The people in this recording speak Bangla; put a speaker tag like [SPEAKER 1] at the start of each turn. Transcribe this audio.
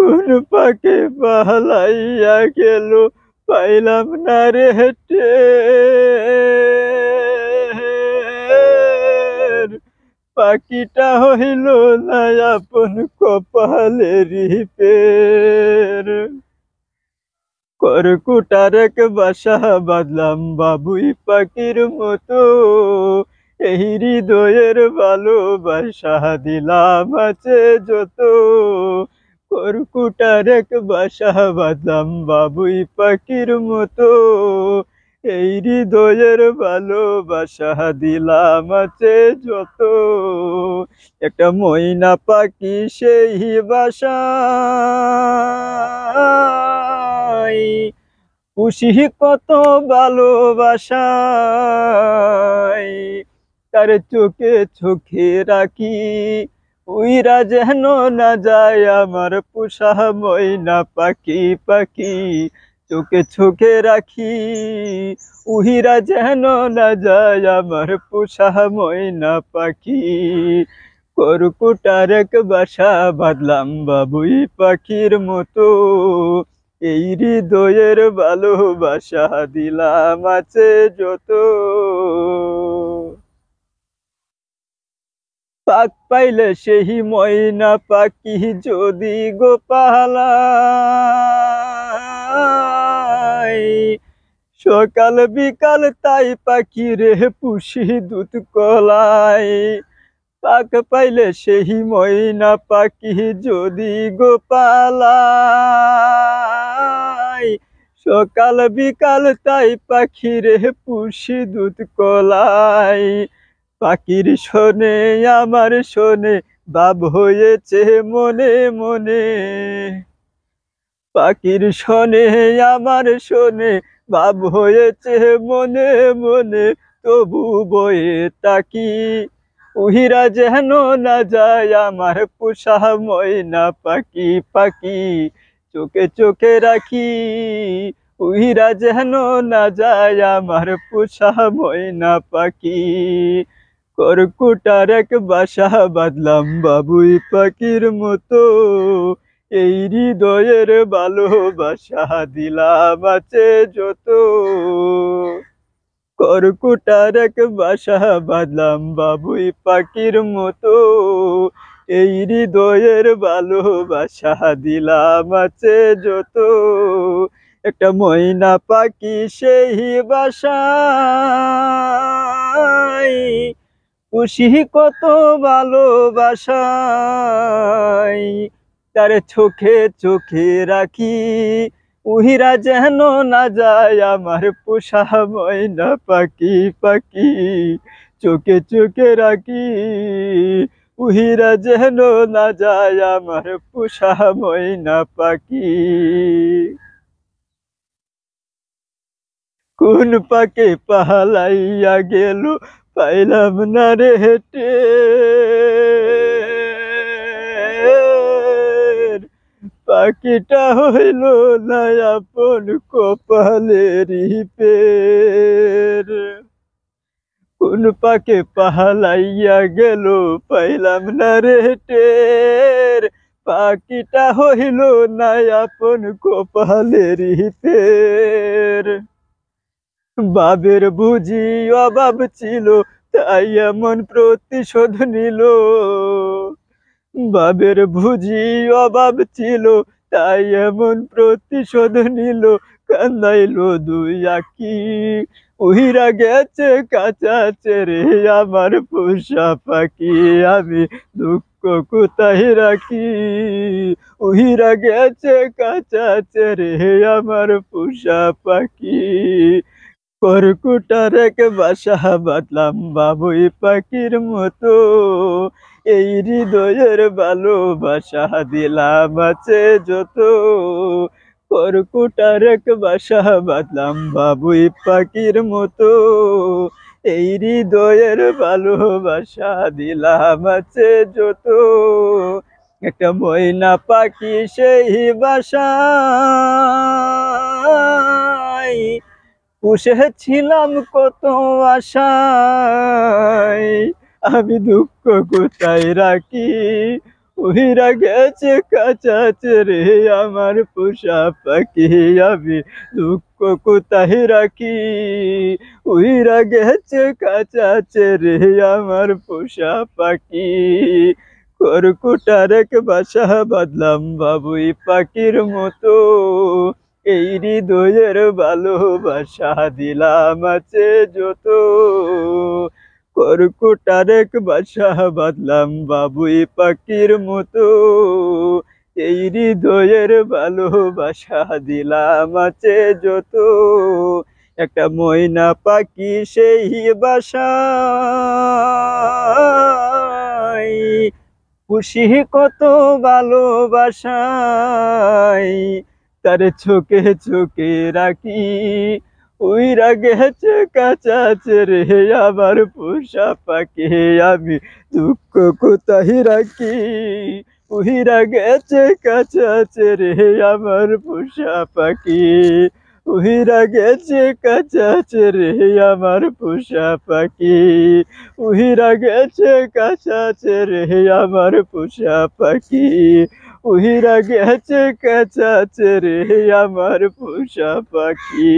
[SPEAKER 1] কোন পাকে পালাইয়া গেল পাইলাম না রে টের। পাখিটা হইল না আপন কপালেরই পের। করকুটার এক বাসা বাঁধলাম বাবুই পাখির মতো, এই হৃদয়ের ভালোবাসা দিলাম আছে যত। করকুটার এক বাসা বাঁধলাম বাবুই পাখির মতো, এই হৃদয়ের ভালোবাসা দিলাম আছে যত। একটা ময়না পাখি সেই বাসায় খুশি কত ভালোবাসায়, তার চোখে চোখে রাখি উইরা যেন না যায় আমার পোষা ময়না পাখি। পাখি চোখে চোখে রাখি উহিরা যেন না যায় আমার পোষা ময়না পাখি। করকুটার এক বাসা বাঁধলাম বাবুই পাখির মতো, এই হৃদয়ের ভালোবাসা দিলাম আছে যত। পাক পাইলে সেই ময়না পাখি যদি গোপালাই, সকাল বিকাল তাই পাখি রে পুষি দুধ কলাই। পাক পাইলে সেই ময়না পাখি যদি গোপালাই, সকাল বিকাল তাই পাখি রে পুষি দুধ কলাই। পাখির শোনে আমার শোনে ভাব হয়েছে মনে মনে, পাখির শোনে আমার শোনে ভাব হয়েছে মনে মনে। তবু বয়ে তাকি উহিরা যেন না যায় আমার পোষা ময়না পাখি। পাখি চোখে চোখে রাখি উহিরা যেন না যায় আমার পোষা ময়না পাখি। করকুটার এক বাসা বাঁধলাম বাবুই পাখির মতো, এই হৃদয়ের ভালোবাসা দিলাম আছে যত। করকুটার এক বাসা বাঁধলাম বাবুই পাখির মতো, এই হৃদয়ের ভালোবাসা দিলাম আছে যত। একটা ময়না পাখি সেই বাসায় খুশি কত ভালোবাসায়, তার চোখে চোখে রাখি উহিরা যেন না যায় আমার পোষা ময়না পাখি। পাখি চোখে চোখে রাখি উহিরা যেন না যায় আমার পোষা ময়না পাখি। কোন পাকে পালাইয়া গেল পাইলাম না রে টের। পাখিটা হইল না আপন কপালেরই পের। কোন পাকে পালাইয়া গেল পাইলাম না রে টের। পাখিটা হইল না আপন কপালেরই পের। বাবের বুঝি অভাব ছিল তাই এমন প্রতিশোধ নিল, বাবের বুঝি অভাব ছিল তাই এমন প্রতিশোধ নিল। কান্দাইল দুই আঁখি উহিরা গেছে কাঁচা ছেড়ে আমার পোষা পাখি। আমি দুঃখ কোথায় রাখি উহিরা গেছে কাঁচা ছেড়ে আমার পোষা পাখি। করকুটার এক বাসা বাঁধলাম বাবুই পাখির মতো, এই হৃদয়ের ভালোবাসা দিলাম আছে যত। করকুটার এক বাসা বাঁধলাম বাবুই পাখির মতো, এই হৃদয়ের ভালোবাসা দিলাম আছে যত। একটা ময়না পাখি সেই বাসায় পুষেছিলাম কত আশায়, আমি দুঃখ কোথায় রাখি উইরা গেছে কাচাচ্ছে রে আমার পোষা পাখি, আমি দুঃখ কোথায় রাখি। উইরা গেছে কাচাচ্ছে রে আমার পোষা পাখি। খড়কুটার এক বাসা বাঁধলাম বাবুই পাখির মতো, এই হৃদয়ের ভালোবাসা দিলাম আছে যত। খড়কুটার এক বাসা বাঁধলাম বাবুই পাখির মতো, এই হৃদয়ের ভালোবাসা দিলাম আছে যত। একটা ময়না পাখি সেই বাসায়, খুশি কত ভালোবাসায়, তার চোখে চোখে রাখি। উইরা গেছে কাচাচ্ছে রে আমার পোষা পাখি, আমি দুঃখ কোথায় রাখি। উইরা গেছে কাচাচ্ছে রে আমার পোষা পাখি, উইরা গেছে কাচাচ্ছে রে আমার পোষা পাখি। উইরা গেছে কাচাচ্ছে রে আমার পোষা পাখি, উইরা গেছে কাচাচ্ছে রে আমার পোষা পাখি।